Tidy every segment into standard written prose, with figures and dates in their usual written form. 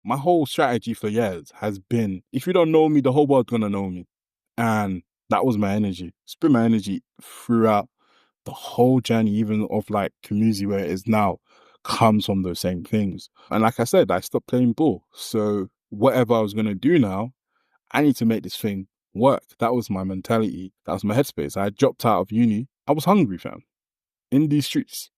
my whole strategy for years has been, if you don't know me, the whole world's gonna know me. And that was my energy. It's been my energy throughout the whole journey, even of like COMUZI where it is now, comes from those same things. And like I said, I stopped playing ball. So whatever I was gonna do now, I need to make this thing work. That was my mentality. That was my headspace. I dropped out of uni. I was hungry, fam, in these streets.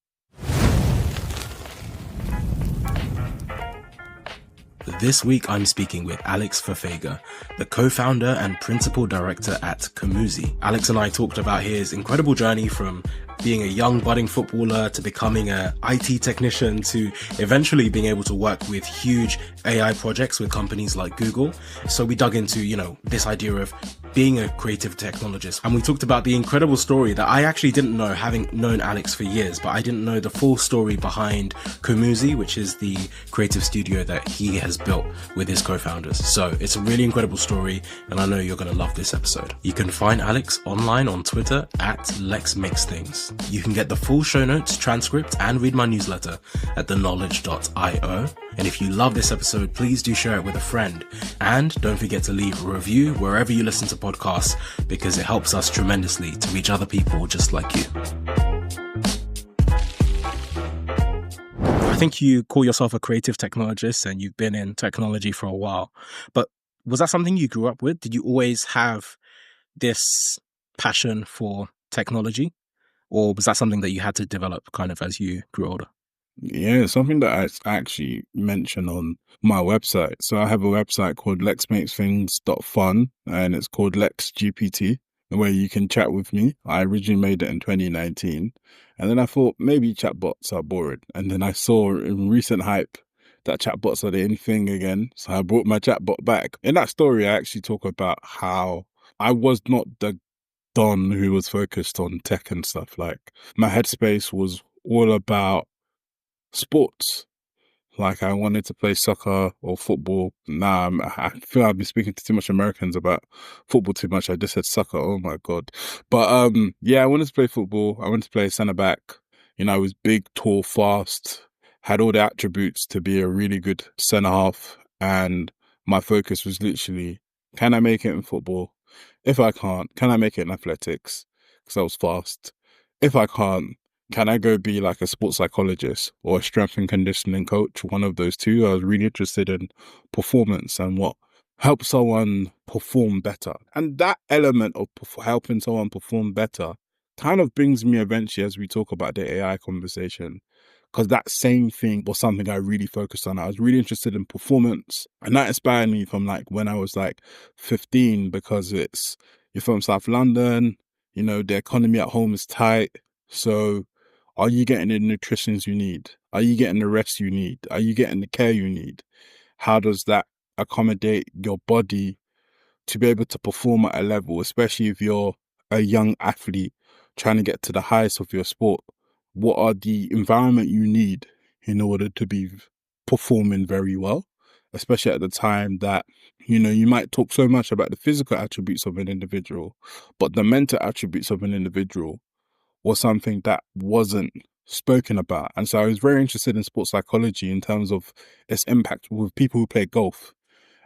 This week, I'm speaking with Alex Fefegha, the co-founder and principal director at COMUZI. Alex and I talked about his incredible journey from being a young budding footballer to becoming an IT technician to eventually being able to work with huge AI projects with companies like Google. So we dug into, this idea of being a creative technologist. And we talked about the incredible story that I actually didn't know, having known Alex for years, but I didn't know the full story behind COMUZI, which is the creative studio that he has built with his co-founders. So it's a really incredible story, and I know you're going to love this episode. You can find Alex online on Twitter at LexMakesThings. You can get the full show notes, transcript, and read my newsletter at theknowledge.io. And if you love this episode, please do share it with a friend. And don't forget to leave a review wherever you listen to podcasts, because it helps us tremendously to reach other people just like you. I think you call yourself a creative technologist and you've been in technology for a while. But was that something you grew up with? Did you always have this passion for technology? Or was that something that you had to develop kind of as you grew older? Yeah, something that I actually mention on my website. So I have a website called lexmakesthings.fun, and it's called LexGPT, where you can chat with me. I originally made it in 2019, and then I thought maybe chatbots are boring. And then I saw in recent hype that chatbots are the in thing again. So I brought my chatbot back. In that story, I actually talk about how I was not the Don who was focused on tech and stuff. Like, my headspace was all about sports. Like, I wanted to play soccer or football. I feel I've been speaking to too much Americans about football too much. I just said soccer. Oh my God. But yeah, I wanted to play football. I wanted to play centre back. I was big, tall, fast, had all the attributes to be a really good centre half. And my focus was literally, can I make it in football? If I can't, can I make it in athletics? Because I was fast. If I can't, can I go be like a sports psychologist or a strength and conditioning coach? One of those two. I was really interested in performance and what helps someone perform better. And that element of helping someone perform better kind of brings me eventually, as we talk about the AI conversation, because that same thing was something I really focused on. I was really interested in performance, and that inspired me from like when I was like 15, because you're from South London, the economy at home is tight. So are you getting the nutrition you need? Are you getting the rest you need? Are you getting the care you need? How does that accommodate your body to be able to perform at a level, especially if you're a young athlete trying to get to the highest of your sport? What are the environment you need in order to be performing very well, especially at the time that, you might talk so much about the physical attributes of an individual, but the mental attributes of an individual was something that wasn't spoken about. And so I was very interested in sports psychology in terms of its impact with people who play golf.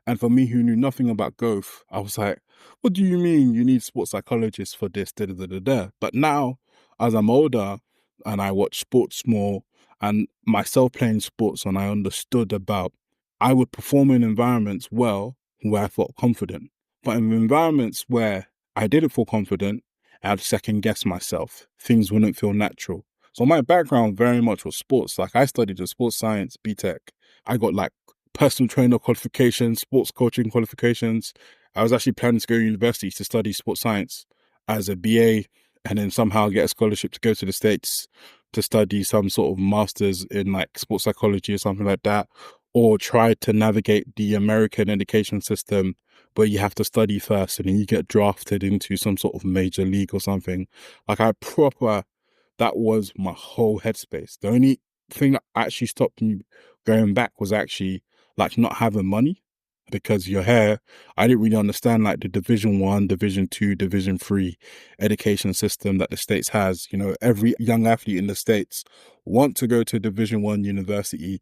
And for me, who knew nothing about golf, I was like, what do you mean you need sports psychologists for this? Da, da, da, da, da. But now, as I'm older and I watch sports more and myself playing sports, and I understood about, I would perform in environments well where I felt confident. But in environments where I didn't feel confident, I'd second guess myself. Things wouldn't feel natural. So my background very much was sports. Like, I studied a sports science, BTech. I got like personal trainer qualifications, sports coaching qualifications. I was actually planning to go to university to study sports science as a BA, and then somehow get a scholarship to go to the States to study some sort of master's in like sports psychology or something like that, or try to navigate the American education system where you have to study first and then you get drafted into some sort of major league or something. Like, that was my whole headspace. The only thing that actually stopped me going back was actually like not having money, because I didn't really understand like the Division 1, Division 2, Division 3 education system that the States has. Every young athlete in the States want to go to Division 1 university.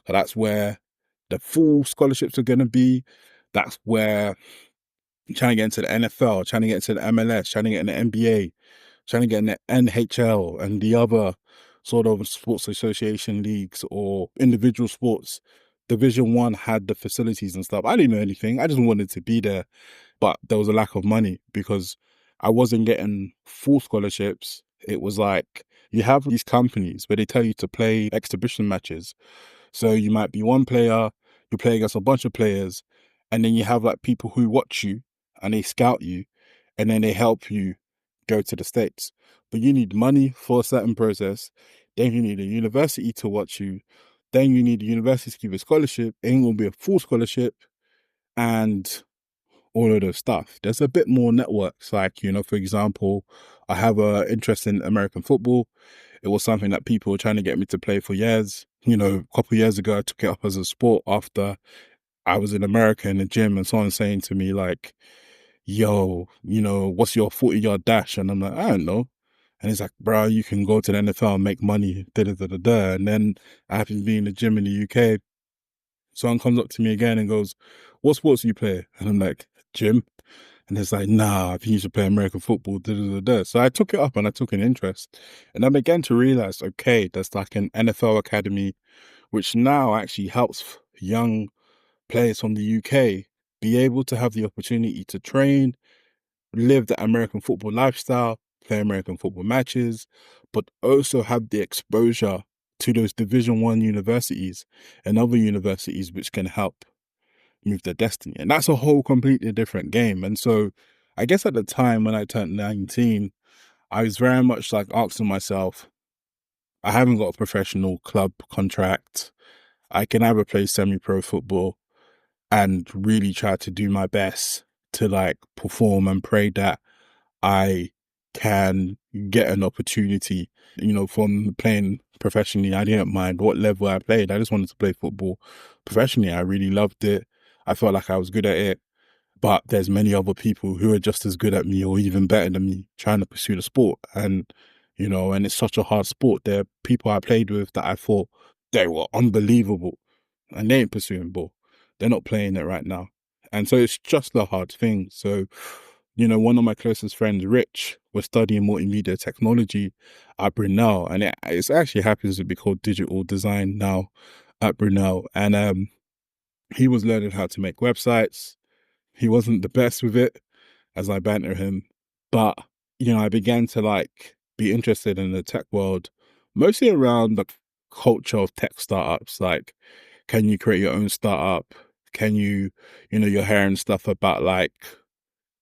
So that's where the full scholarships are going to be. That's where trying to get into the NFL, trying to get into the MLS, trying to get in the NBA, trying to get in the NHL and the other sort of sports association leagues or individual sports. Division One had the facilities and stuff. I didn't know anything. I just wanted to be there, but there was a lack of money because I wasn't getting full scholarships. It was like you have these companies where they tell you to play exhibition matches. So you might be one player, you play against a bunch of players, and then you have like people who watch you and they scout you, and then they help you go to the States. But you need money for a certain process. Then you need a university to watch you. Then you need a university to give you a scholarship. It ain't gonna be a full scholarship, and all of those stuff. There's a bit more networks. Like, for example, I have an interest in American football. It was something that people were trying to get me to play for years. A couple of years ago, I took it up as a sport after I was in America in the gym and someone saying to me like, yo, what's your 40-yard dash? And I'm like, I don't know. And he's like, bro, you can go to the NFL and make money, da da da da da. And then I happen to be in the gym in the UK. Someone comes up to me again and goes, what sports do you play? And I'm like, gym. And it's like, nah, I think you should play American football, da da da da. So I took it up and I took an interest. And I began to realize, okay, there's like an NFL academy, which now actually helps young players from the UK be able to have the opportunity to train, live the American football lifestyle, play American football matches, but also have the exposure to those Division One universities and other universities which can help move their destiny. And that's a whole completely different game. And so I guess at the time when I turned 19, I was very much like asking myself, I haven't got a professional club contract. I can either play semi-pro football and really try to do my best to like perform and pray that I can get an opportunity, from playing professionally. I didn't mind what level I played. I just wanted to play football professionally. I really loved it. I felt like I was good at it. But there's many other people who are just as good at me or even better than me trying to pursue the sport. And, and it's such a hard sport. There are people I played with that I thought they were unbelievable and they ain't pursuing ball. They're not playing it right now. And so it's just a hard thing. So, one of my closest friends, Rich, was studying multimedia technology at Brunel. And it actually happens to be called digital design now at Brunel. And he was learning how to make websites. He wasn't the best with it, as I banter him. But, I began to like be interested in the tech world, mostly around the culture of tech startups. Like, can you create your own startup? Can you, you're hearing stuff about like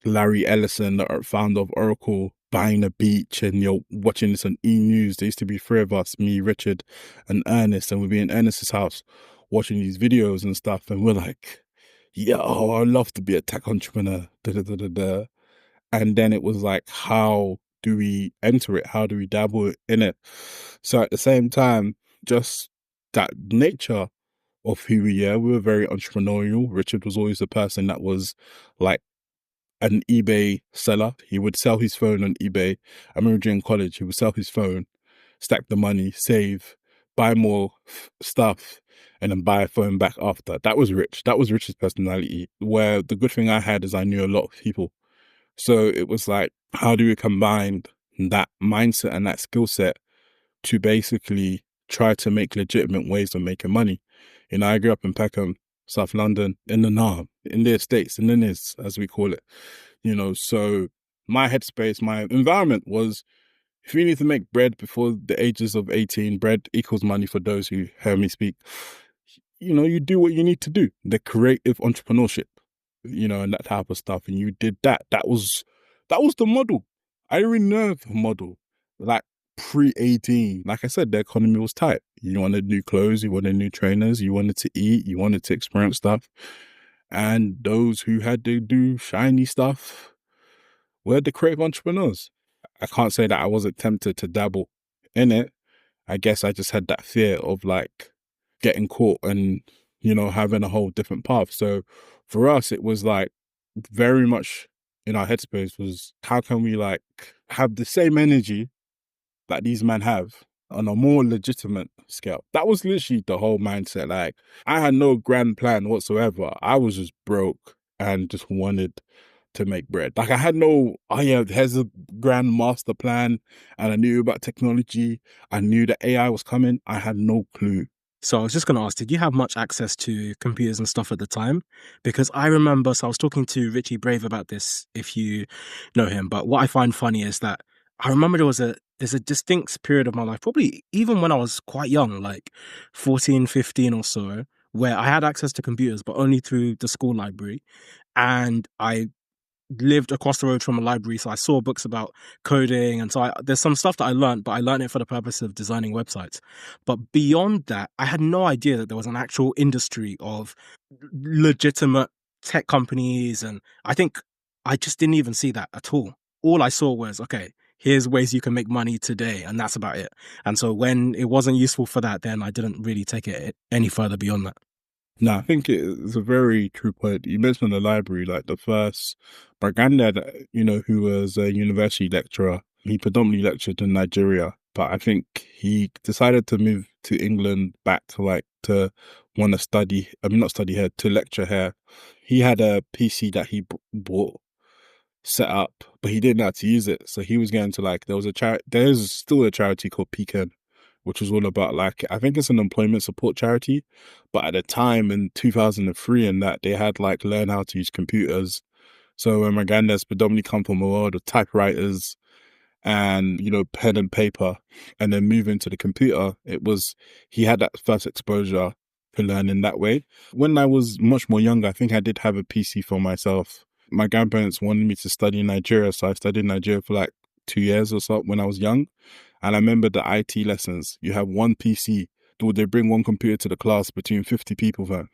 Larry Ellison, the founder of Oracle, buying a beach, and you're watching this on E! News. There used to be three of us, me, Richard, and Ernest, and we'd be in Ernest's house watching these videos and stuff, and we're like, yo, I'd love to be a tech entrepreneur. Da, da, da, da, da. And then it was like, how do we enter it? How do we dabble in it? So at the same time, just that nature of who we were very entrepreneurial. Richard was always the person that was like an eBay seller. He would sell his phone on eBay. I remember during college, he would sell his phone, stack the money, save, buy more stuff, and then buy a phone back after. That was Rich. That was Rich's personality. Where the good thing I had is I knew a lot of people. So it was like, how do we combine that mindset and that skill set to basically try to make legitimate ways of making money? I grew up in Peckham, South London, in the Nam, in the estates, in the Nis, as we call it. So my headspace, my environment was, if you need to make bread before the ages of 18, bread equals money for those who hear me speak. You do what you need to do, the creative entrepreneurship, and that type of stuff. And you did that. That was the model. I didn't really know the model. Like pre-18, like I said, the economy was tight. You wanted new clothes, you wanted new trainers, you wanted to eat, you wanted to experience stuff. And those who had to do shiny stuff were the creative entrepreneurs. I can't say that I wasn't tempted to dabble in it. I guess I just had that fear of like getting caught and, having a whole different path. So for us, it was like very much in our headspace was, how can we like have the same energy that these men have, on a more legitimate scale. That was literally the whole mindset. Like, I had no grand plan whatsoever. I was just broke and just wanted to make bread. Like, I had no, oh yeah, here's a grand master plan. And I knew about technology. I knew that AI was coming. I had no clue. So I was just going to ask, did you have much access to computers and stuff at the time? Because I remember, so I was talking to Richie Brave about this, if you know him. But what I find funny is that I remember there's a distinct period of my life, probably even when I was quite young, like 14, 15 or so, where I had access to computers, but only through the school library. And I lived across the road from a library, so I saw books about coding, and so there's some stuff that I learned, but I learned it for the purpose of designing websites. But beyond that, I had no idea that there was an actual industry of legitimate tech companies, and I think I just didn't even see that at all. All I saw was, okay, here's ways you can make money today, and that's about it. And so when it wasn't useful for that, then I didn't really take it any further beyond that. No, I think it's a very true point. You mentioned the library, like the first, my granddad, who was a university lecturer, he predominantly lectured in Nigeria, but I think he decided to move to England back to to want to study, I mean, not study here, to lecture here. He had a PC that he bought, set up, but he didn't know how to use it. So he was going to there's still a charity called Pecan, which was all about I think it's an employment support charity. But at the time in 2003 and that they had learn how to use computers. So when my granddad's predominantly come from a world of typewriters and, pen and paper and then move into the computer, he had that first exposure to learning that way. When I was much more younger, I think I did have a PC for myself. My grandparents wanted me to study in Nigeria, so I studied in Nigeria for 2 years or so when I was young. And I remember the IT lessons. You have one PC. Would they bring one computer to the class between 50 people, fam?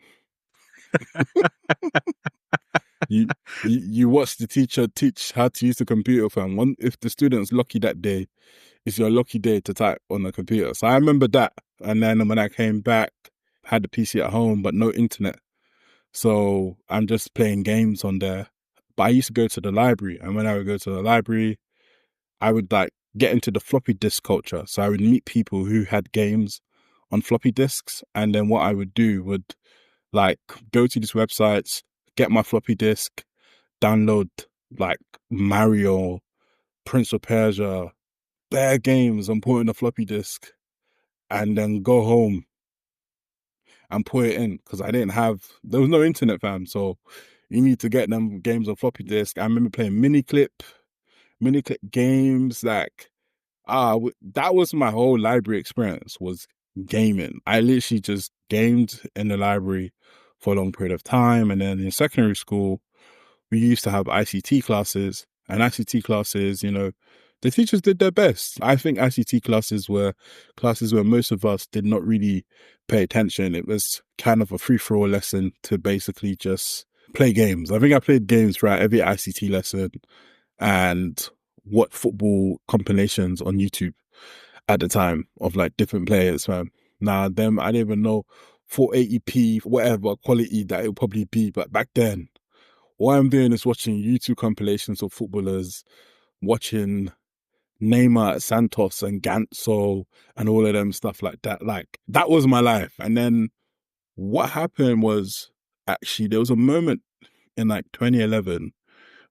You watch the teacher teach how to use the computer, fam. If the student's lucky that day, it's your lucky day to type on the computer. So I remember that. And then when I came back, I had the PC at home, but no internet. So I'm just playing games on there. But I used to go to the library. And when I would go to the library, I would get into the floppy disk culture. So I would meet people who had games on floppy disks. And then what I would do would go to these websites, get my floppy disk, download Mario, Prince of Persia, bare games and put in a floppy disk, and then go home and put it in because there was no internet, fam. So you need to get them games on floppy disk. I remember playing miniclip games. That was my whole library experience, was gaming. I literally just gamed in the library for a long period of time. And then in secondary school, we used to have ICT classes, and ICT classes, the teachers did their best. I think ICT classes were classes where most of us did not really pay attention. It was kind of a free-for-all lesson to basically just play games. I think I played games throughout every ICT lesson and what football compilations on YouTube at the time of different players, man. Now, them, I didn't even know 480p, whatever quality that it would probably be. But back then, all I'm doing is watching YouTube compilations of footballers, watching Neymar, Santos and Ganso and all of them stuff like that. That was my life. And then what happened was actually there was a moment in 2011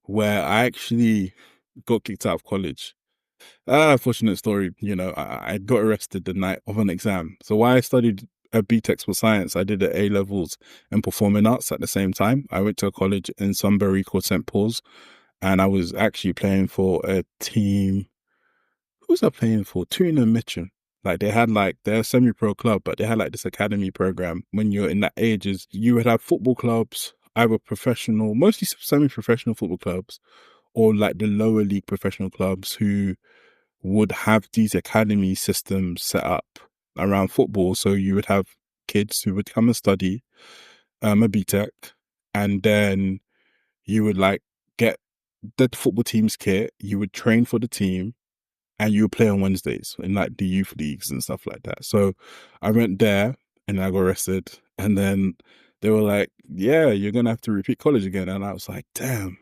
where I actually got kicked out of college. Fortunate story, I got arrested the night of an exam. So while I studied a BTEC for science, I did the A levels in performing arts at the same time. I went to a college in Sunbury called St. Paul's, and I was actually playing for a team. Who was I playing for? Tuna and Mitcham. They had they're a semi-pro club, but they had this academy program. When you're in that age, is you would have football clubs, either professional, mostly semi-professional football clubs, or the lower league professional clubs who would have these academy systems set up around football. So you would have kids who would come and study a BTEC, and then you would get the football team's kit, you would train for the team, and you would play on Wednesdays in the youth leagues and stuff like that. So I went there and I got arrested, and then they were like, yeah, you're going to have to repeat college again. And I was like, damn,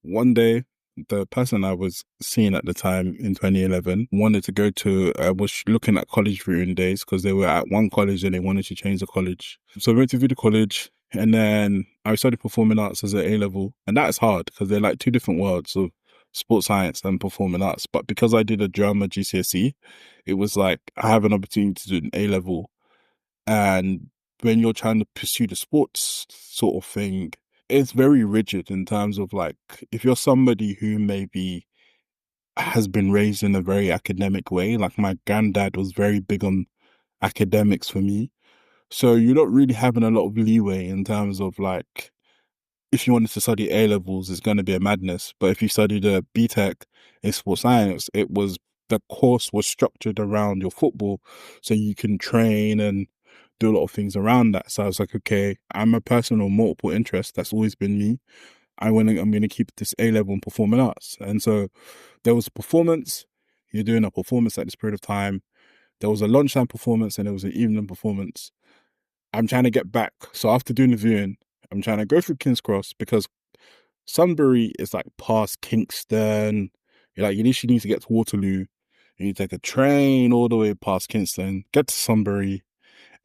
one day the person I was seeing at the time in 2011 wanted to go to, was looking at college viewing days because they were at one college and they wanted to change the college. So I went to view the college and then I studied performing arts as an A level. And that is hard because they're like two different worlds of sports science and performing arts. But because I did a drama GCSE, it was like I have an opportunity to do an A level. And when you're trying to pursue the sports sort of thing, it's very rigid in terms of like, if you're somebody who maybe has been raised in a very academic way, like my granddad was very big on academics for me. So you're not really having a lot of leeway in terms of like, if you wanted to study A levels, it's going to be a madness. But if you studied a BTEC in sports science, the course was structured around your football, so you can train and do a lot of things around that. So I was like, okay, I'm a person of multiple interests. That's always been me. I'm going to keep this A level in performing arts. And so there was a performance. You're doing a performance at this period of time. There was a lunchtime performance and there was an evening performance. I'm trying to get back. So after doing the viewing, I'm trying to go through King's Cross because Sunbury is like past Kingston. You literally need to get to Waterloo. You need to take a train all the way past Kingston, get to Sunbury,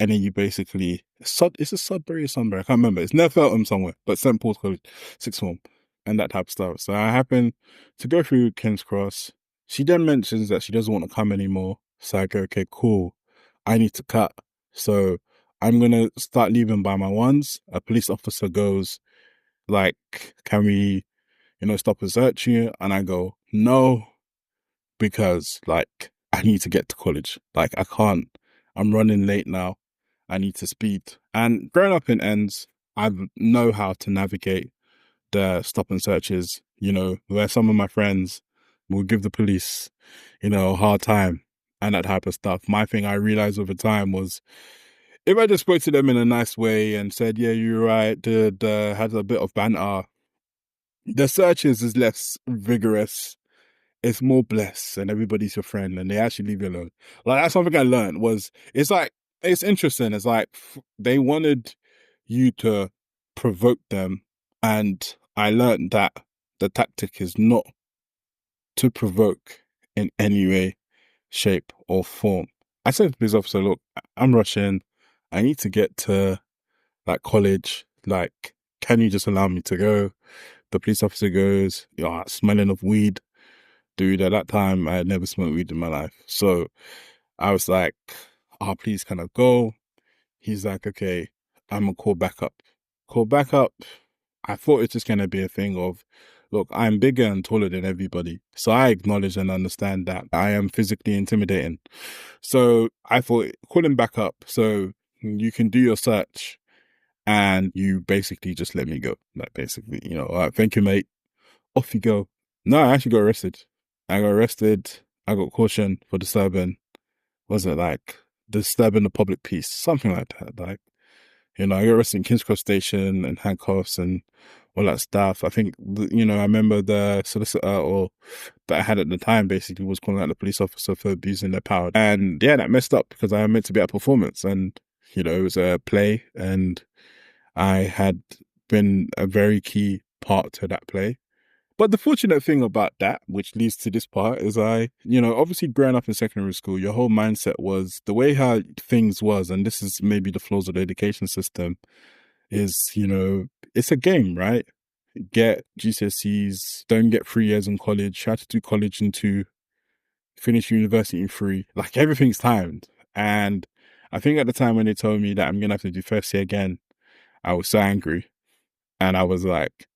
and then you basically, is it Sudbury or Sunbury? I can't remember. It's near Feltham somewhere, but St. Paul's College, sixth form, and that type of stuff. So I happen to go through King's Cross. She then mentions that she doesn't want to come anymore. So I go, okay, cool. I need to cut. So I'm going to start leaving by my ones. A police officer goes, like, can we, stop and search you? And I go, no, because, like, I need to get to college. Like, I can't. I'm running late now. I need to speed. And growing up in ends, I know how to navigate the stop and searches, where some of my friends will give the police, a hard time and that type of stuff. My thing I realized over time was if I just spoke to them in a nice way and said, yeah, you're right, had a bit of banter, the searches is less vigorous. It's more blessed and everybody's your friend and they actually leave you alone. Like, that's something I learned it's interesting. It's like they wanted you to provoke them. And I learned that the tactic is not to provoke in any way, shape or form. I said to the police officer, look, I'm rushing. I need to get to like college. Like, can you just allow me to go? The police officer goes, yeah, smelling of weed. Dude, at that time, I had never smoked weed in my life. So I was like, oh, please, can I go? He's like, okay, I'm going to call back up. Call back up. I thought it's just going to be a thing of, look, I'm bigger and taller than everybody. So I acknowledge and understand that I am physically intimidating. So I thought, call him back up so you can do your search and you basically just let me go. Like, basically, all right, thank you, mate. Off you go. No, I actually got arrested. I got cautioned for disturbing, was it like disturbing the public peace? Something like that. Like, I got arrested in King's Cross Station and handcuffs and all that stuff. I think, I remember the solicitor that I had at the time basically was calling out the police officer for abusing their power. And yeah, that messed up because I meant to be at a performance and, it was a play and I had been a very key part to that play. But the fortunate thing about that, which leads to this part, is obviously growing up in secondary school, your whole mindset was the way how things was, and this is maybe the flaws of the education system, is, it's a game, right? Get GCSEs, don't get 3 years in college, try to do college in 2, finish university in 3. Like, everything's timed. And I think at the time when they told me that I'm going to have to do first year again, I was so angry. And I was like,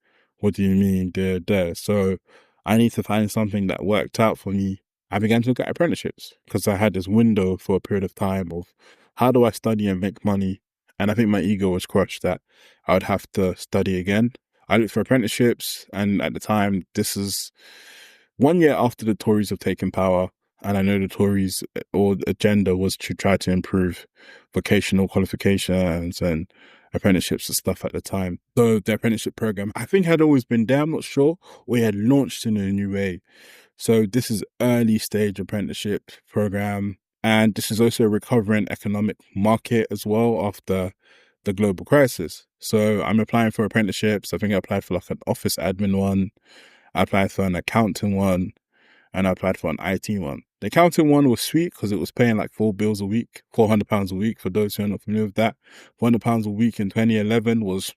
what do you mean? Duh. So I need to find something that worked out for me. I began to look at apprenticeships because I had this window for a period of time of how do I study and make money? And I think my ego was crushed that I would have to study again. I looked for apprenticeships, and at the time, this is 1 year after the Tories have taken power. And I know the Tories' or agenda was to try to improve vocational qualifications and apprenticeships and stuff at the time. So the apprenticeship program, I think, had always been there, I'm not sure, or it had launched in a new way. So this is early stage apprenticeship program. And this is also a recovering economic market as well after the global crisis. So I'm applying for apprenticeships. I think I applied for like an office admin one. I applied for an accounting one, and I applied for an IT one. The accounting one was sweet because it was paying like £4 a week, £400 a week. For those who are not familiar with that, £400 a week in 2011 was,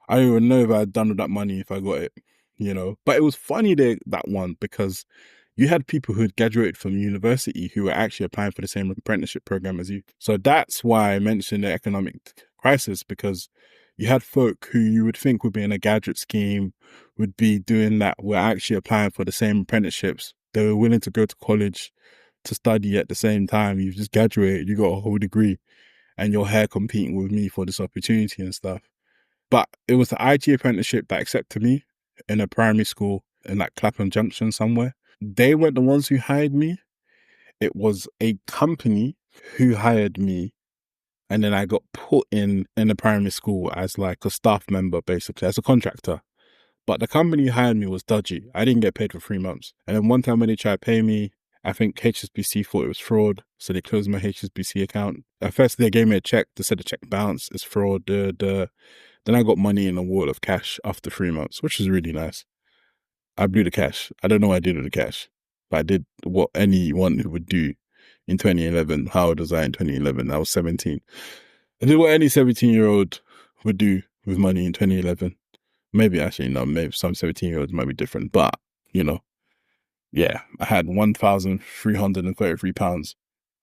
I don't even know if I'd done with that money if I got it, you know. But it was funny that one, because you had people who had graduated from university who were actually applying for the same apprenticeship program as you. So that's why I mentioned the economic crisis, because you had folk who you would think would be in a graduate scheme, would be doing that, were actually applying for the same apprenticeships. They were willing to go to college to study at the same time. You've just graduated, you got a whole degree, and you're here competing with me for this opportunity and stuff. But it was the IT apprenticeship that accepted me in a primary school in like Clapham Junction somewhere. They weren't the ones who hired me. It was a company who hired me. And then I got put in the primary school as like a staff member, basically, as a contractor. But the company who hired me was dodgy. I didn't get paid for 3 months. And then one time when they tried to pay me, I think HSBC thought it was fraud. So they closed my HSBC account. At first, they gave me a check. They said the check bounced. It's fraud. Then I got money in a wall of cash after 3 months, which was really nice. I blew the cash. I don't know what I did with the cash, but I did what anyone would do in 2011. How old was I in 2011? I was 17. I did what any 17-year-old would do with money in 2011. Maybe actually, no, maybe some 17-year-olds might be different, but, you know, yeah, I had £1,333.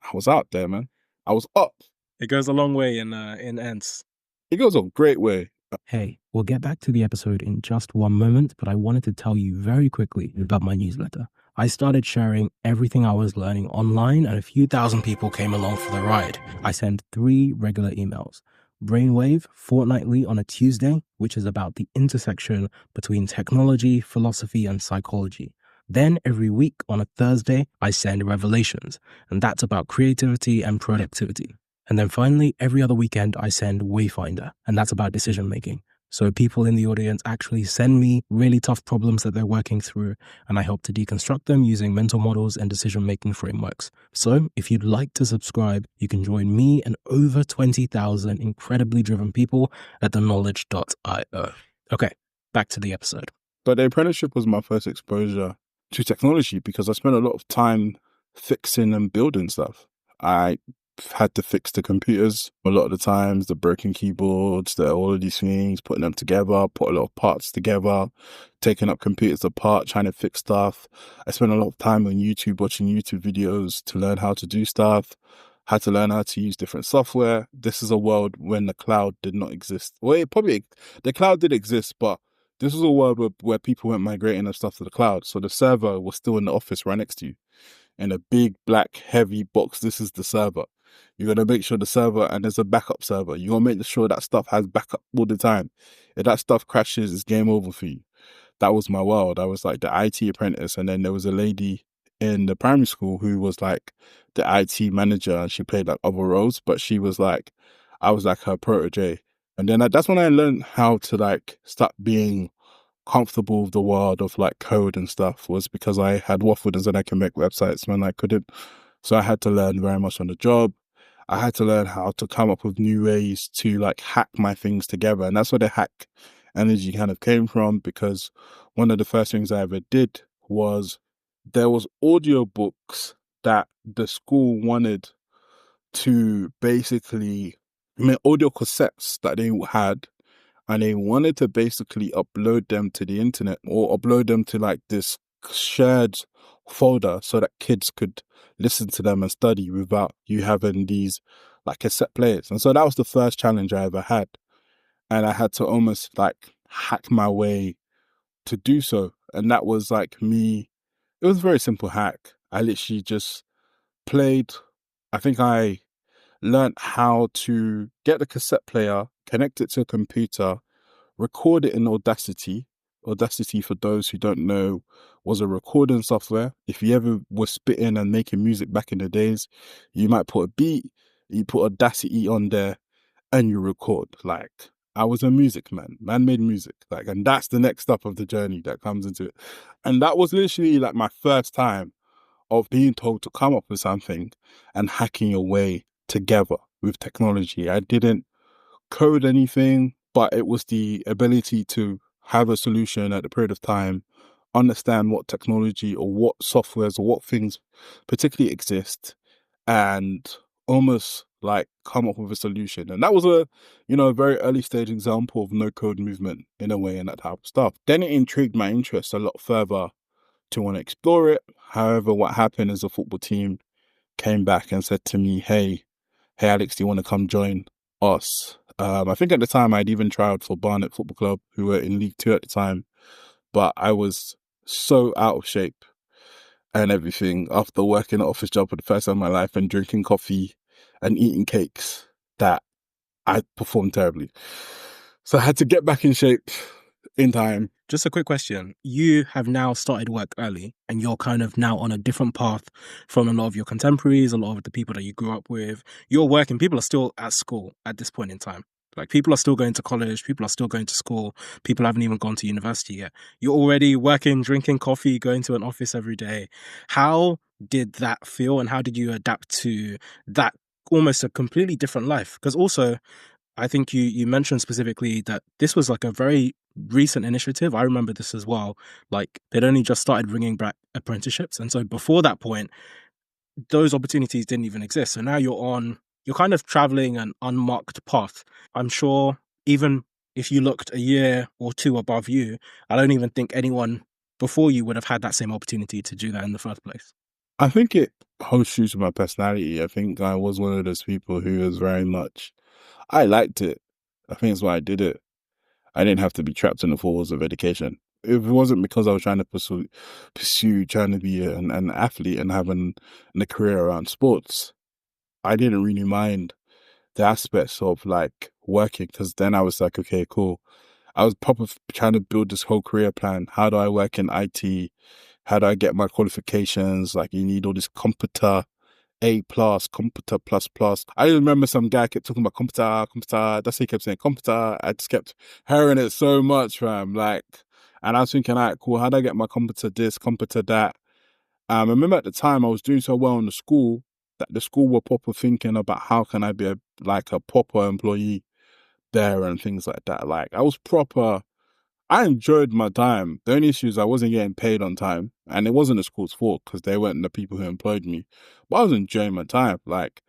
I was out there, man. I was up. It goes a long way in ends. It goes a great way. Hey, we'll get back to the episode in just one moment, but I wanted to tell you very quickly about my newsletter. I started sharing everything I was learning online, and a few thousand people came along for the ride. I send 3 regular emails. Brainwave fortnightly on a Tuesday, which is about the intersection between technology, philosophy, and psychology. Then every week on a Thursday, I send Revelations, and that's about creativity and productivity. And then finally, every other weekend, I send Wayfinder, and that's about decision making. So people in the audience actually send me really tough problems that they're working through, and I help to deconstruct them using mental models and decision-making frameworks. So if you'd like to subscribe, you can join me and over 20,000 incredibly driven people at theknowledge.io. Okay, back to the episode. But the apprenticeship was my first exposure to technology, because I spent a lot of time fixing and building stuff. I had to fix the computers a lot of the times, the broken keyboards, all of these things, putting them together, put a lot of parts together, taking up computers apart, trying to fix stuff. I spent a lot of time on YouTube, watching YouTube videos to learn how to do stuff, had to learn how to use different software. This is a world when the cloud did not exist. Well, the cloud did exist, but this was a world where people weren't migrating their stuff to the cloud. So the server was still in the office right next to you in a big, black, heavy box. This is the server. You got to make sure the server, and there's a backup server. You got to make sure that stuff has backup all the time. If that stuff crashes, it's game over for you. That was my world. I was like the IT apprentice. And then there was a lady in the primary school who was like the IT manager, and she played like other roles, but I was like her protege. And then that's when I learned how to like start being comfortable with the world of like code and stuff, was because I had waffled and said I can make websites when I couldn't. So I had to learn very much on the job. I had to learn how to come up with new ways to like hack my things together. And that's where the hack energy kind of came from, because one of the first things I ever did was there was audiobooks that the school wanted to basically, audio cassettes that they had, and they wanted to basically upload them to the internet or upload them to like this shared folder so that kids could listen to them and study without you having these like cassette players. And so that was the first challenge I ever had. And I had to almost like hack my way to do so. And that was like me. It was a very simple hack. I literally just played. I think I learned how to get the cassette player, connect it to a computer, record it in Audacity. Audacity, for those who don't know, was a recording software. If you ever were spitting and making music back in the days, you might put a beat, you put Audacity on there, and you record. Like, I was a music man. Man made music. Like, and that's the next step of the journey that comes into it. And that was literally like my first time of being told to come up with something and hacking your way together with technology. I didn't code anything, but it was the ability to have a solution at the period of time, understand what technology or what softwares or what things particularly exist, and almost like come up with a solution. And that was a, a very early stage example of no code movement in a way and that type of stuff. Then it intrigued my interest a lot further to want to explore it. However, what happened is the football team came back and said to me, hey Alex, do you want to come join us? I think at the time I'd even tried for Barnet Football Club, who were in League Two at the time, but I was so out of shape and everything after working an office job for the first time in my life and drinking coffee and eating cakes that I performed terribly. So I had to get back in shape in time. Just a quick question. You have now started work early and you're kind of now on a different path from a lot of your contemporaries, a lot of the people that you grew up with. You're working, people are still at school at this point in time. Like people are still going to college, people are still going to school, people haven't even gone to university yet. You're already working, drinking coffee, going to an office every day. How did that feel and how did you adapt to that almost a completely different life? Because also, I think you mentioned specifically that this was like a very recent initiative. I remember this as well. Like they'd only just started bringing back apprenticeships. And so before that point, those opportunities didn't even exist. So now you're kind of traveling an unmarked path. I'm sure even if you looked a year or two above you, I don't even think anyone before you would have had that same opportunity to do that in the first place. I think it holds true to my personality. I think I was one of those people who was very much, I liked it. I think that's why I did it. I didn't have to be trapped in the four walls of education. If it wasn't because I was trying to pursue trying to be an athlete and having a career around sports, I didn't really mind the aspects of like working, because then I was like, okay, cool. I was proper trying to build this whole career plan. How do I work in IT? How do I get my qualifications? Like you need all this computer A plus, computer plus plus. I remember some guy kept talking about computer. That's how he kept saying computer. I just kept hearing it so much, fam. Like, and I was thinking, all right, cool. How do I get my computer this, computer that? I remember at the time I was doing so well in the school that the school were proper thinking about how can I be a proper employee there and things like that. Like I was proper. I enjoyed my time. The only issue is I wasn't getting paid on time, and it wasn't the school's fault because they weren't the people who employed me. But I was enjoying my time. Like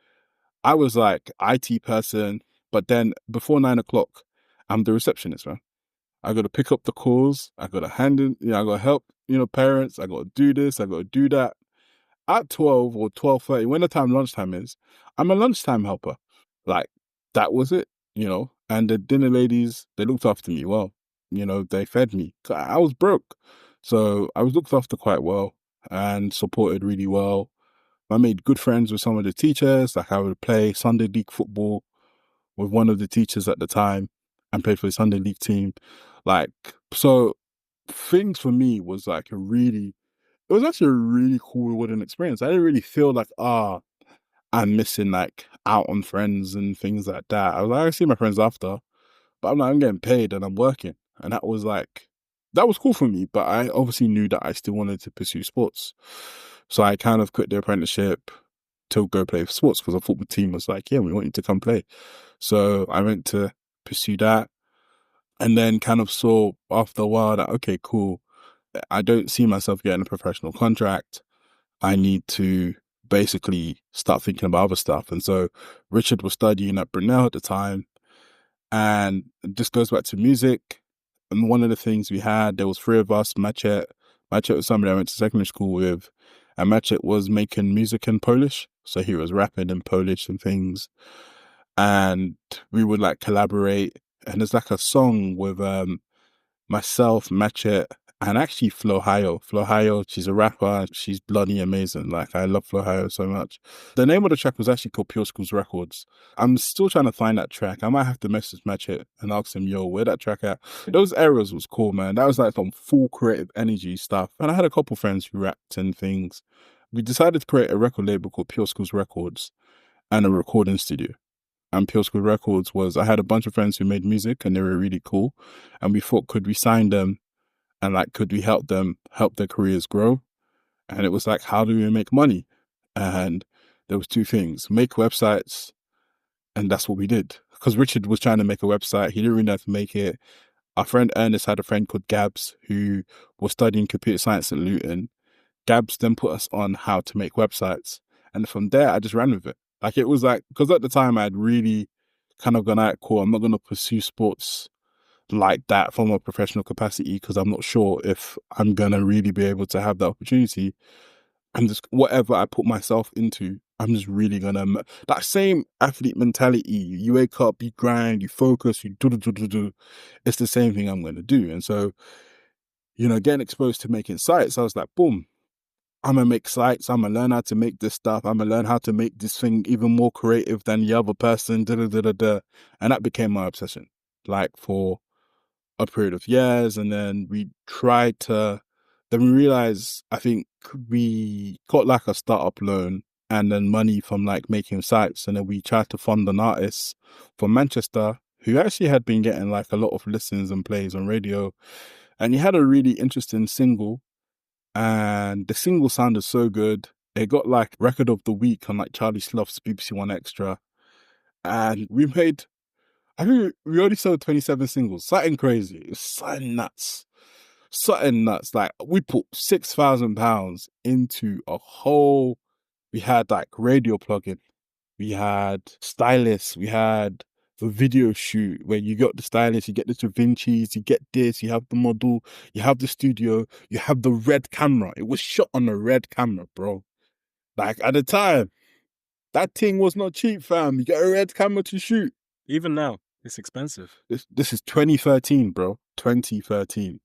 I was like IT person, but then before 9 o'clock, I'm the receptionist, man. I got to pick up the calls. I got to hand in, I got to help, parents. I got to do this. I got to do that. At 12 or 12:30, when the time lunchtime is, I'm a lunchtime helper. Like that was it. And the dinner ladies, they looked after me well. They fed me. I was broke. So I was looked after quite well and supported really well. I made good friends with some of the teachers. Like I would play Sunday league football with one of the teachers at the time and played for the Sunday league team. Like, so things for me was like it was actually a really cool, rewarding experience. I didn't really feel like, I'm missing like out on friends and things like that. I was like, I see my friends after, but I'm like, I'm getting paid and I'm working. And that was cool for me. But I obviously knew that I still wanted to pursue sports. So I kind of quit the apprenticeship to go play for sports because the football team was like, yeah, we want you to come play. So I went to pursue that and then kind of saw after a while that, okay, cool. I don't see myself getting a professional contract. I need to basically start thinking about other stuff. And so Richard was studying at Brunel at the time. And this goes back to music. And one of the things we had, there was three of us, Machet. Machet was somebody I went to secondary school with. And Machet was making music in Polish. So he was rapping in Polish and things. And we would like collaborate. And there's like a song with myself, Machet, and actually Flo Hayo. Flo Hayo, she's a rapper. She's bloody amazing. Like, I love Flo Hayo so much. The name of the track was actually called Pure Schools Records. I'm still trying to find that track. I might have to message Machet and ask him, yo, where that track at? Those eras was cool, man. That was like some full creative energy stuff. And I had a couple friends who rapped and things. We decided to create a record label called Pure Schools Records and a recording studio. And Pure School Records I had a bunch of friends who made music and they were really cool. And we thought, could we sign them? And like, could we help their careers grow? And it was like, how do we make money? And there was two things: make websites, and that's what we did. Because Richard was trying to make a website, he didn't really know how to make it. Our friend Ernest had a friend called Gabs who was studying computer science at Luton. Gabs then put us on how to make websites. And from there, I just ran with it. Like, it was like, because at the time I'd really kind of gone out, cool, I'm not going to pursue sports like that from a professional capacity because I'm not sure if I'm going to really be able to have that opportunity. And just whatever I put myself into, I'm just really going to, that same athlete mentality, you wake up, you grind, you focus, you do. It's the same thing I'm going to do. And so, getting exposed to making sites, I was like, boom, I'm going to make sites. I'm going to learn how to make this stuff. I'm going to learn how to make this thing even more creative than the other person. And that became my obsession, like for a period of years. And then then we realized, I think we got like a startup loan and then money from like making sites. And then we tried to fund an artist from Manchester who actually had been getting like a lot of listens and plays on radio. And he had a really interesting single. And the single sounded so good. It got like record of the week on like Charlie Sloth's BBC One Extra. And I think we already sold 27 singles. Something crazy. It's something nuts. Something nuts. Like, we put £6,000 into we had like radio plugin. We had stylists. We had the video shoot where you got the stylist, you get the Da Vinci's, you get this, you have the model, you have the studio, you have the red camera. It was shot on a red camera, bro. Like, at the time, that thing was not cheap, fam. You get a red camera to shoot. Even now, it's expensive. This is 2013, bro. 2013.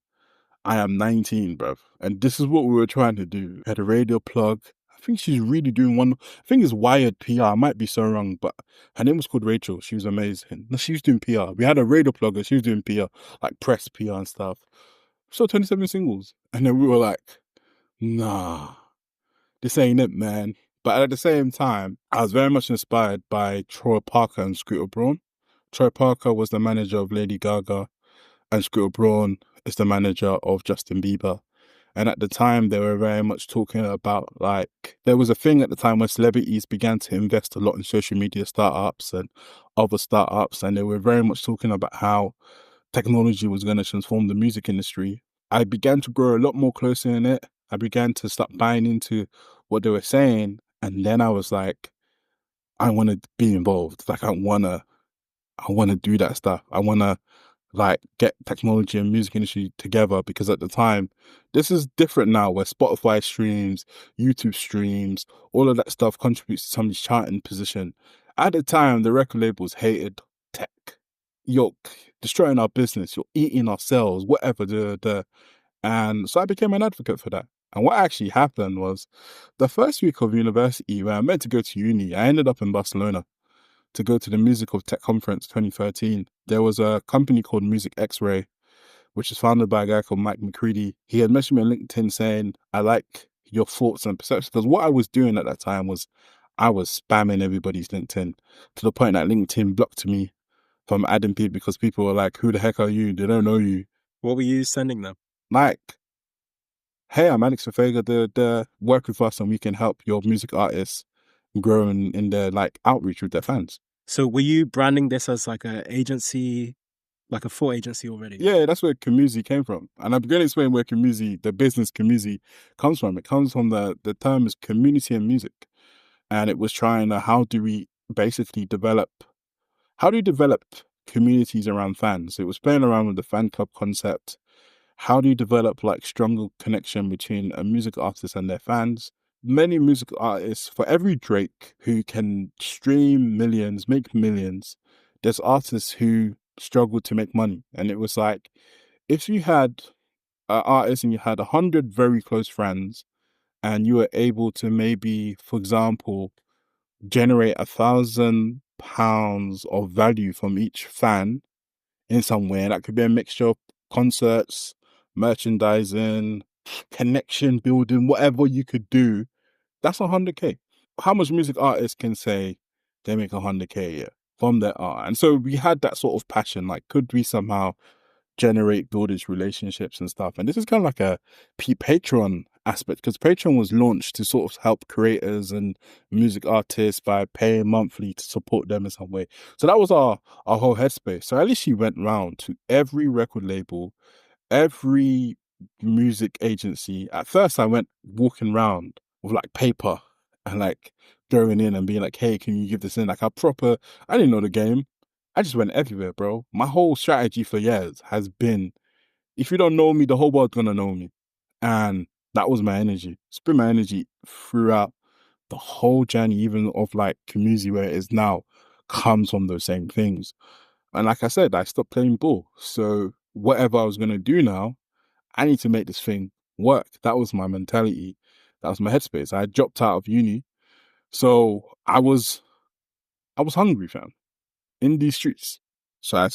I am 19, bruv. And this is what we were trying to do. We had a radio plug. I think she's really doing one. I think it's Wired PR. I might be so wrong, but her name was called Rachel. She was amazing. No, she was doing PR. We had a radio plugger. She was doing PR, like press PR and stuff. So 27 singles. And then we were like, nah, this ain't it, man. But at the same time, I was very much inspired by Troy Parker and Scooter Braun. Troy Parker was the manager of Lady Gaga, and Scooter Braun is the manager of Justin Bieber. And at the time, they were very much talking about, like, there was a thing at the time where celebrities began to invest a lot in social media startups and other startups. And they were very much talking about how technology was going to transform the music industry. I began to grow a lot more closer in it. I began to start buying into what they were saying. And then I was like, I want to be involved. Like, I want to do that stuff. I want to like get technology and music industry together, because at the time, this is different now where Spotify streams, YouTube streams, all of that stuff contributes to somebody's charting position. At the time, the record labels hated tech. You're destroying our business. You're eating our sales, whatever. And so I became an advocate for that. And what actually happened was the first week of university, where I meant to go to uni, I ended up in Barcelona to go to the Musical Tech Conference 2013. There was a company called Music X-Ray, which is founded by a guy called Mike McCready. He had messaged me on LinkedIn saying, I like your thoughts and perceptions. Because what I was doing at that time was I was spamming everybody's LinkedIn to the point that LinkedIn blocked me from adding people because people were like, who the heck are you? They don't know you. What were you sending them? Like, hey, I'm Alex Fefegha, the work with us and we can help your music artists grow in their like outreach with their fans. So were you branding this as like an agency, like a full agency already? Yeah, that's where COMUZI came from. And I'm going to explain where COMUZI, the business COMUZI, comes from. It comes from the term is community and music. And it was trying to, how do you develop communities around fans? It was playing around with the fan club concept. How do you develop like stronger connection between a music artist and their fans? Many music artists, for every Drake who can stream millions, make millions, there's artists who struggle to make money. And it was like, if you had an artist and you had 100 very close friends and you were able to maybe, for example, generate £1,000 of value from each fan in some way, and that could be a mixture of concerts, merchandising, connection building, whatever you could do, that's 100K. How much music artists can say they make 100K a year from their art? And so we had that sort of passion, like, could we somehow build these relationships and stuff? And this is kind of like a Patreon aspect, because Patreon was launched to sort of help creators and music artists by paying monthly to support them in some way. So that was our whole headspace. So at least she went round to every record label, every music agency. At first, I went walking around with like paper and like going in and being like, "Hey, can you give this in?" Like I didn't know the game. I just went everywhere, bro. My whole strategy for years has been, if you don't know me, the whole world's gonna know me. And that was my energy. It's been my energy throughout the whole journey, even of like COMUZI where it is now, comes from those same things. And like I said, I stopped playing ball. So whatever I was gonna do now, I need to make this thing work. That was my mentality. That was my headspace. I had dropped out of uni. So I was hungry, fam, in these streets. So I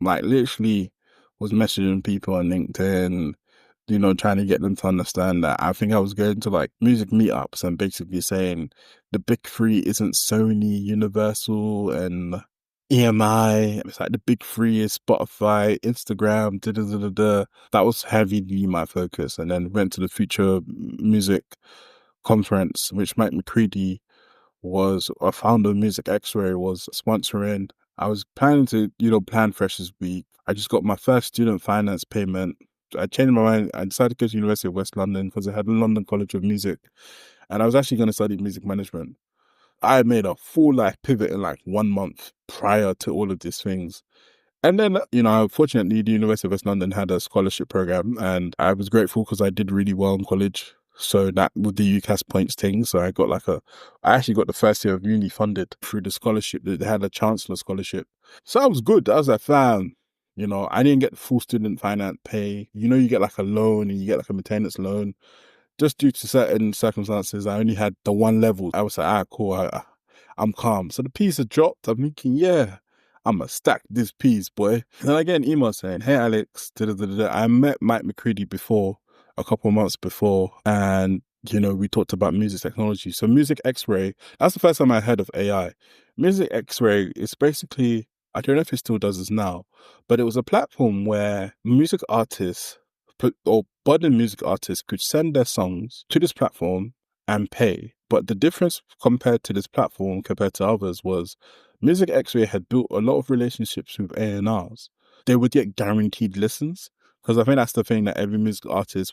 like literally was messaging people on LinkedIn, trying to get them to understand that I think I was going to like music meetups and basically saying the big three isn't Sony, Universal, and EMI. It's like the big three is Spotify, Instagram, da da da da da. That was heavily my focus. And then went to the Future Music Conference, which Mike McCready was a founder of Music X-Ray, was sponsoring. I was planning to, plan Freshers Week. I just got my first student finance payment. I changed my mind. I decided to go to University of West London because I had a London College of Music, and I was actually going to study music management. I made a full life pivot in like 1 month prior to all of these things. And then, fortunately, the University of West London had a scholarship program, and I was grateful because I did really well in college. So that with the UCAS points thing, so I actually got the first year of uni funded through the scholarship. They had a chancellor scholarship. So I was good. I was like, fam, I didn't get the full student finance pay. You get like a loan and you get like a maintenance loan. Just due to certain circumstances, I only had the one level. I was like, cool, I'm calm. So the piece had dropped. I'm thinking, yeah, I'm going to stack this piece, boy. And then I get an email saying, "Hey, Alex, da, da, da, da. I met Mike McCready before, a couple of months before, and, we talked about music technology. So Music X-Ray, that's the first time I heard of AI. Music X-Ray is basically, I don't know if it still does this now, but it was a platform where music artists or budding music artists could send their songs to this platform and pay. But the difference compared to this platform, compared to others, was Music X-Ray had built a lot of relationships with A&Rs. They would get guaranteed listens. Because I think that's the thing that every music artist,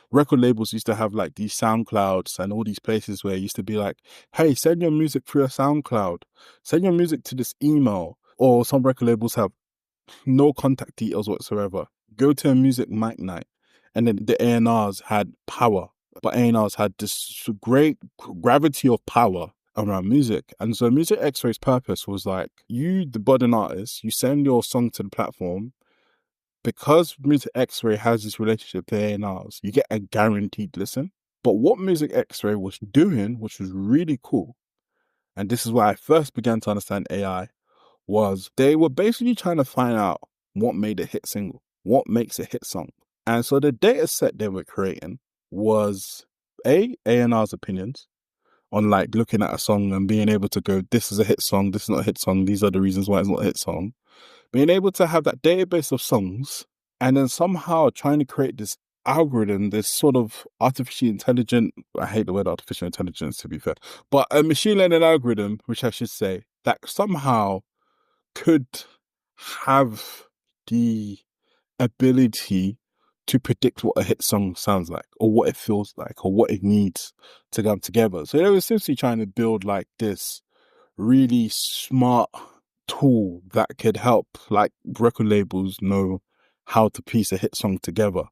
record labels used to have like these SoundClouds and all these places where it used to be like, "Hey, send your music through a SoundCloud. Send your music to this email." Or some record labels have no contact details whatsoever. Go to a music mic night. And then the A&Rs had power, but A&Rs had this great gravity of power around music. And so Music X-Ray's purpose was like, you, the budding artist, you send your song to the platform. Because Music X-Ray has this relationship with A&Rs, you get a guaranteed listen. But what Music X-Ray was doing, which was really cool, and this is where I first began to understand AI, was they were basically trying to find out what made a hit single, what makes a hit song. And so the data set they were creating was A&R's opinions on like looking at a song and being able to go, this is a hit song, this is not a hit song, these are the reasons why it's not a hit song. Being able to have that database of songs and then somehow trying to create this algorithm, this sort of artificially intelligent, I hate the word artificial intelligence to be fair, but a machine learning algorithm, which I should say, that somehow could have the ability to predict what a hit song sounds like or what it feels like or what it needs to come together. So they were essentially trying to build like this really smart tool that could help like record labels know how to piece a hit song together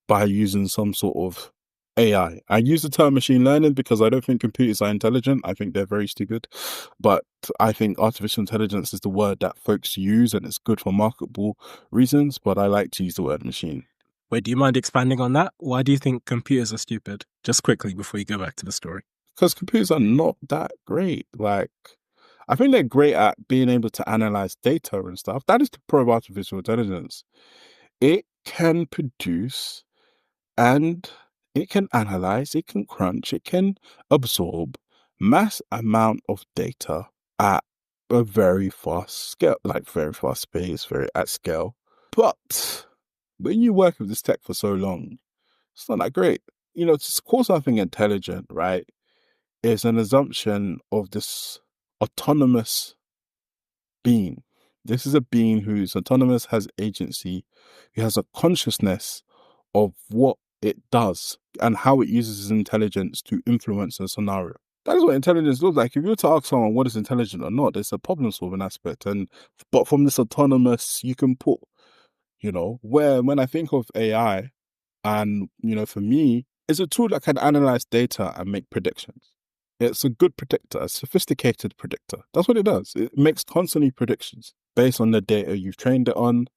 by using some sort of AI. I use the term machine learning because I don't think computers are intelligent. I think they're very stupid. But I think artificial intelligence is the word that folks use and it's good for marketable reasons. But I like to use the word machine. Wait, do you mind expanding on that? Why do you think computers are stupid? Just quickly before you go back to the story. Because computers are not that great. Like, I think they're great at being able to analyze data and stuff. That is the pro of artificial intelligence. It can produce and it can analyze, it can crunch, it can absorb mass amount of data at a very fast scale, like very fast pace, very at scale. But when you work with this tech for so long, it's not that great. to call something intelligent, right, is an assumption of this autonomous being. This is a being who's autonomous, has agency, who has a consciousness of what it does and how it uses its intelligence to influence a scenario. That is what intelligence looks like. If you were to ask someone what is intelligent or not, there's a problem solving aspect. But from this autonomous, you can put, where when I think of AI, and for me, it's a tool that can analyze data and make predictions. It's a good predictor, a sophisticated predictor. That's what it does. It makes constantly predictions based on the data you've trained it on,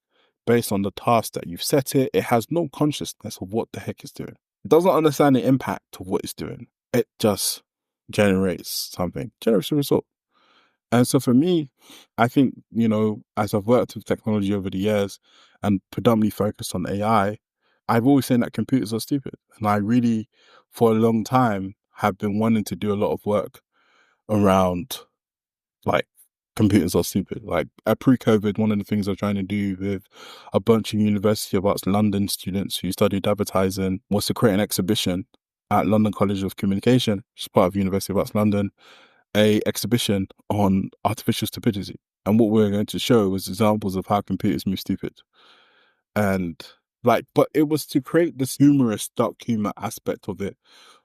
based on the task that you've set it. It has no consciousness of what the heck it's doing. It doesn't understand the impact of what it's doing. It just generates a result. And so for me, I think, as I've worked with technology over the years and predominantly focused on AI, I've always said that computers are stupid. And I really, for a long time, have been wanting to do a lot of work around like computers are stupid. Like at pre-COVID, one of the things I was trying to do with a bunch of University of Arts London students who studied advertising was to create an exhibition at London College of Communication, which is part of University of Arts London, a exhibition on artificial stupidity. And what we were going to show was examples of how computers move stupid. And but it was to create this humorous, dark humor aspect of it.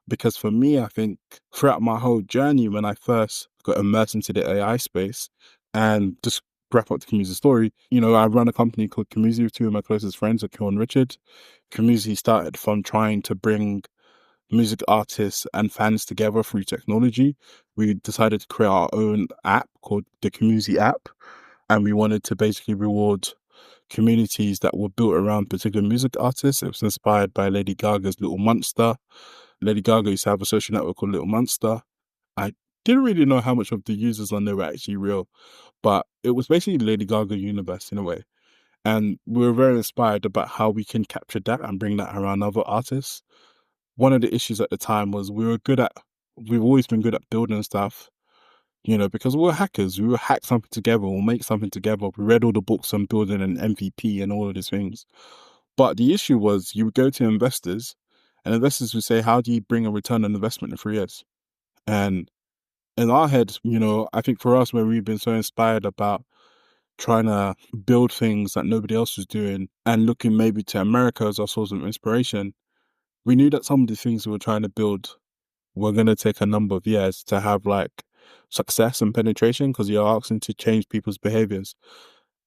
Because for me, I think throughout my whole journey, when I first got immersed into the AI space, and just wrap up the COMUZI story, I run a company called COMUZI with two of my closest friends, Akil and Richard. COMUZI started from trying to bring music artists and fans together through technology. We decided to create our own app called the COMUZI app, and we wanted to basically reward communities that were built around particular music artists. It was inspired by Lady Gaga's Little Monster. Lady Gaga used to have a social network called Little Monster. I didn't really know how much of the users on there were actually real, but it was basically the Lady Gaga universe in a way. And we were very inspired about how we can capture that and bring that around other artists. One of the issues at the time was we've always been good at building stuff, because we were hackers. We would hack something together, we'll make something together. We read all the books on building an MVP and all of these things. But the issue was you would go to investors and investors would say, how do you bring a return on investment in 3 years? And in our heads, I think for us, where we've been so inspired about trying to build things that nobody else was doing and looking maybe to America as our source of inspiration, we knew that some of the things we were trying to build were going to take a number of years to have success and penetration, because you're asking to change people's behaviors.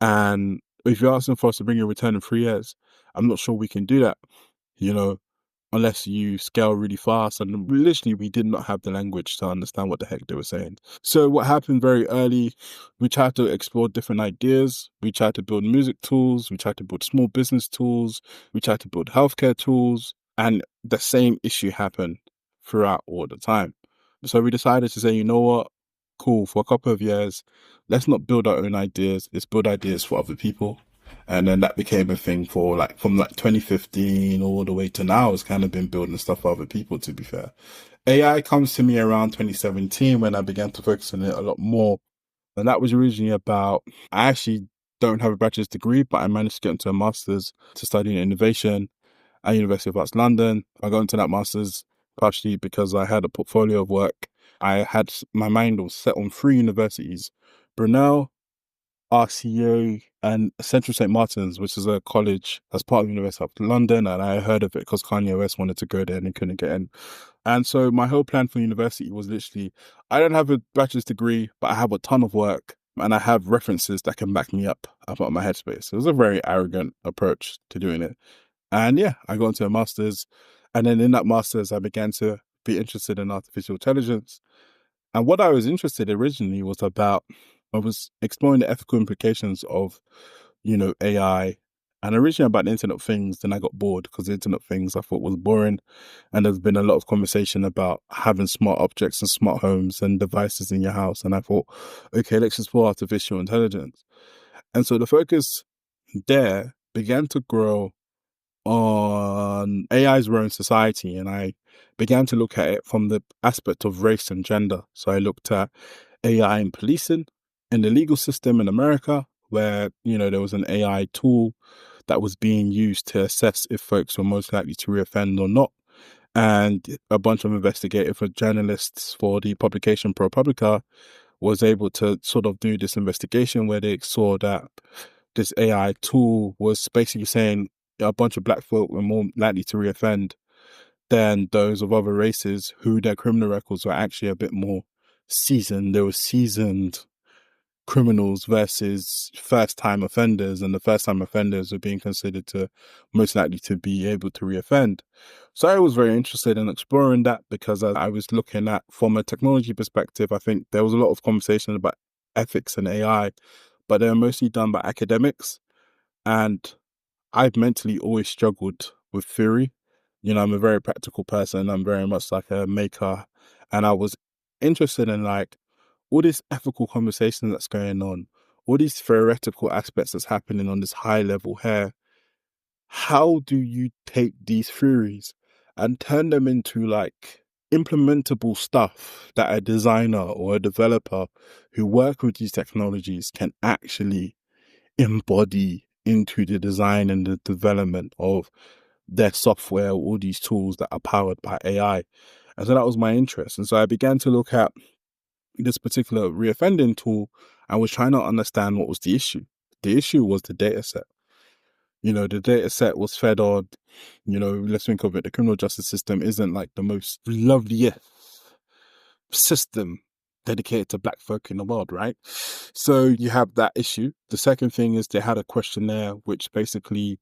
And if you're asking for us to bring a return in 3 years, I'm not sure we can do that, unless you scale really fast. And literally, we did not have the language to understand what the heck they were saying. So what happened very early, we tried to explore different ideas. We tried to build music tools. We tried to build small business tools. We tried to build healthcare tools. And the same issue happened throughout all the time. So we decided to say, you know what? Cool, for a couple of years, let's not build our own ideas. Let's build ideas for other people. And then that became a thing for from 2015 all the way to now. It's kind of been building stuff for other people, to be fair. AI comes to me around 2017 when I began to focus on it a lot more. And that was originally about, I actually don't have a bachelor's degree, but I managed to get into a master's to study innovation at University of Arts London. I got into that master's partially because I had a portfolio of work. My mind was set on 3 universities: Brunel, RCA, and Central St. Martin's, which is a college that's part of the University of London. And I heard of it because Kanye West wanted to go there and he couldn't get in. And so my whole plan for university was literally, I don't have a bachelor's degree, but I have a ton of work and I have references that can back me up about my headspace. It was a very arrogant approach to doing it. And yeah, I got into a master's. And then in that master's, I began to be interested in artificial intelligence. And what I was interested originally was I was exploring the ethical implications of, AI. And originally about the Internet of Things, then I got bored because the Internet of Things I thought was boring. And there's been a lot of conversation about having smart objects and smart homes and devices in your house. And I thought, okay, let's explore artificial intelligence. And so the focus there began to grow on AI's role in society, and I began to look at it from the aspect of race and gender. So I looked at AI in policing, in the legal system in America, where, there was an AI tool that was being used to assess if folks were most likely to reoffend or not. And a bunch of investigative journalists for the publication ProPublica was able to sort of do this investigation where they saw that this AI tool was basically saying a bunch of black folk were more likely to reoffend than those of other races who their criminal records were actually a bit more seasoned. They were seasoned criminals versus first time offenders, and the first time offenders are being considered to most likely to be able to reoffend. So I was very interested in exploring that because I was looking at, from a technology perspective, I think there was a lot of conversation about ethics and AI, but they're mostly done by academics. And I've mentally always struggled with theory. You know, I'm a very practical person. I'm very much like a maker. And I was interested in like all this ethical conversation that's going on, all these theoretical aspects that's happening on this high level here. How do you take these theories and turn them into like implementable stuff that a designer or a developer who work with these technologies can actually embody into the design and the development of their software, all these tools that are powered by AI. And so that was my interest. And so I began to look at this particular reoffending tool. I was trying to understand what was the issue. The issue was the data set. You know, the data set was fed on, you know, let's think of it, the criminal justice system isn't like the most loveliest system dedicated to black folk in the world, right? So you have that issue. The second thing is they had a questionnaire which basically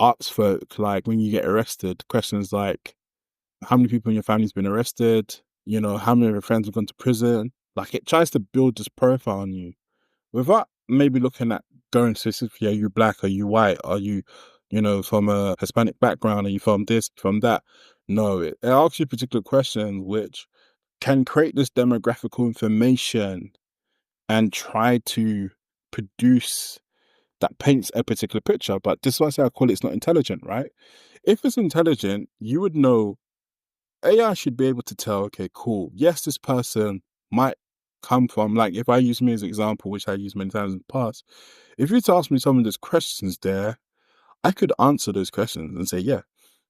asks folk, like when you get arrested, questions like how many people in your family's been arrested, you know, how many of your friends have gone to prison. Like it tries to build this profile on you without maybe looking at going specifically, are you black, are you white, are you, you know, from a Hispanic background, are you from this, from that? No, it asks you particular questions which can create this demographical information and try to produce that paints a particular picture. But this is why I say I call it's not intelligent, right? If it's intelligent, you would know AI should be able to tell, okay, cool. Yes, this person might come from, like, if I use me as an example, which I use many times in the past, if you to ask me some of those questions there, I could answer those questions and say, yeah,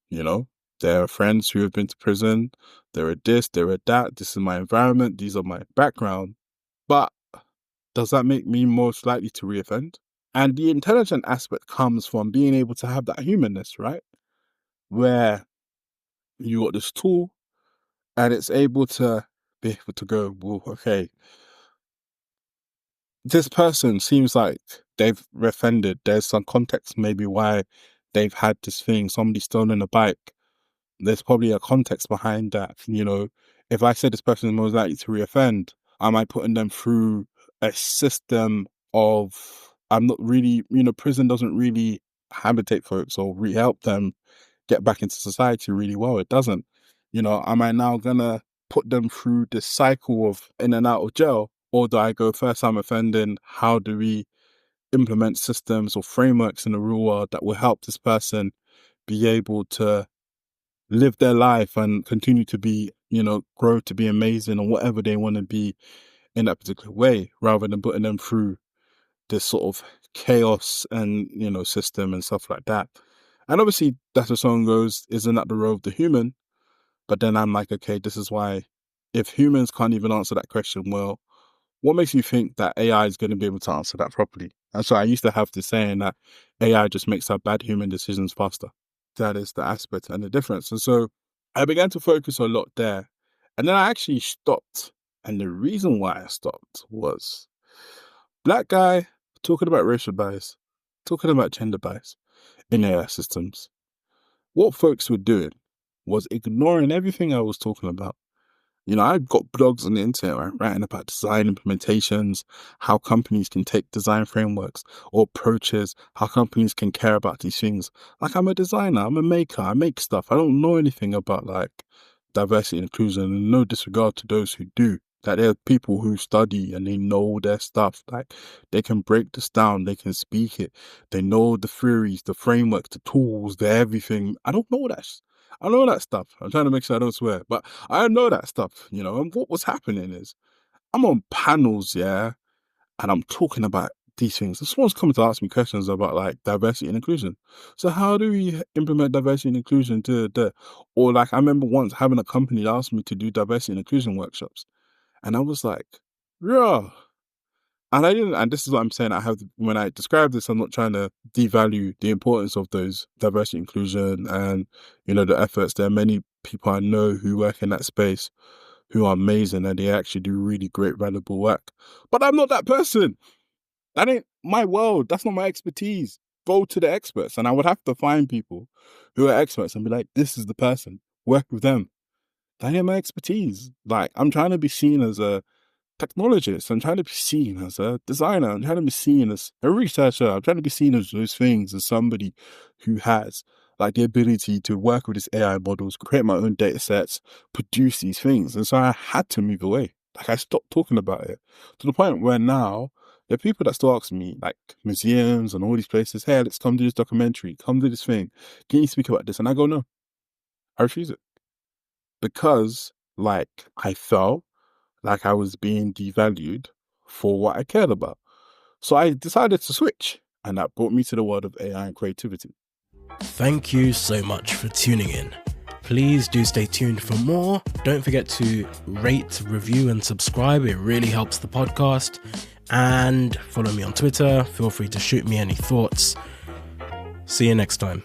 you know, there are friends who have been to prison. There are this, there are that. This is my environment. These are my background. But does that make me most likely to reoffend? And the intelligent aspect comes from being able to have that humanness, right? Where you got this tool and it's able to be able to go, well, okay, this person seems like they've reoffended. There's some context maybe why they've had this thing. Somebody stolen a bike. There's probably a context behind that. You know, if I said this person is most likely to reoffend, am I putting them through a system of, I'm not really, you know, prison doesn't really habitate folks or help them get back into society really well. It doesn't. You know, am I now gonna put them through this cycle of in and out of jail? Or do I go first time offending? How do we implement systems or frameworks in the real world that will help this person be able to live their life and continue to be, you know, grow to be amazing or whatever they want to be in that particular way, rather than putting them through this sort of chaos and, you know, system and stuff like that. And obviously, that's where song goes, isn't that the role of the human? But then I'm like, okay, this is why if humans can't even answer that question well, what makes you think that AI is going to be able to answer that properly? And so I used to have this saying that AI just makes our bad human decisions faster. That is the aspect and the difference. And so I began to focus a lot there. And then I actually stopped. And the reason why I stopped was black guy talking about racial bias, talking about gender bias in AI systems. What folks were doing was ignoring everything I was talking about. You know, I've got blogs on the internet, right, writing about design implementations, how companies can take design frameworks or approaches, how companies can care about these things. Like, I'm a designer, I'm a maker, I make stuff. I don't know anything about like diversity and inclusion, and no disregard to those who do. That there are people who study and they know their stuff. Like, they can break this down, they can speak it, they know the theories, the frameworks, the tools, the everything. I don't know that. I know that stuff. I'm trying to make sure I don't swear, but I know that stuff, you know. And what was happening is I'm on panels, yeah, and I'm talking about these things. Someone's coming to ask me questions about like diversity and inclusion. So how do we implement diversity and inclusion or like I remember once having a company that asked me to do diversity and inclusion workshops. And I was like, yeah. And I didn't, and this is what I'm saying. When I describe this, I'm not trying to devalue the importance of those diversity inclusion and, the efforts. There are many people I know who work in that space who are amazing and they actually do really great, valuable work. But I'm not that person. That ain't my world. That's not my expertise. Go to the experts. And I would have to find people who are experts and be like, this is the person. Work with them. That ain't my expertise. Like, I'm trying to be seen as a technologist. I'm trying to be seen as a designer. I'm trying to be seen as a researcher. I'm trying to be seen as those things, as somebody who has like the ability to work with these AI models, create my own data sets, produce these things. And so I had to move away. Like I stopped talking about it to the point where now there are people that still ask me, like museums and all these places, hey, let's come do this documentary, come do this thing. Can you speak about this? And I go, no, I refuse it. Because like I felt like I was being devalued for what I cared about. So I decided to switch, and that brought me to the world of AI and creativity. Thank you so much for tuning in. Please do stay tuned for more. Don't forget to rate, review, and subscribe. It really helps the podcast. And follow me on Twitter. Feel free to shoot me any thoughts. See you next time.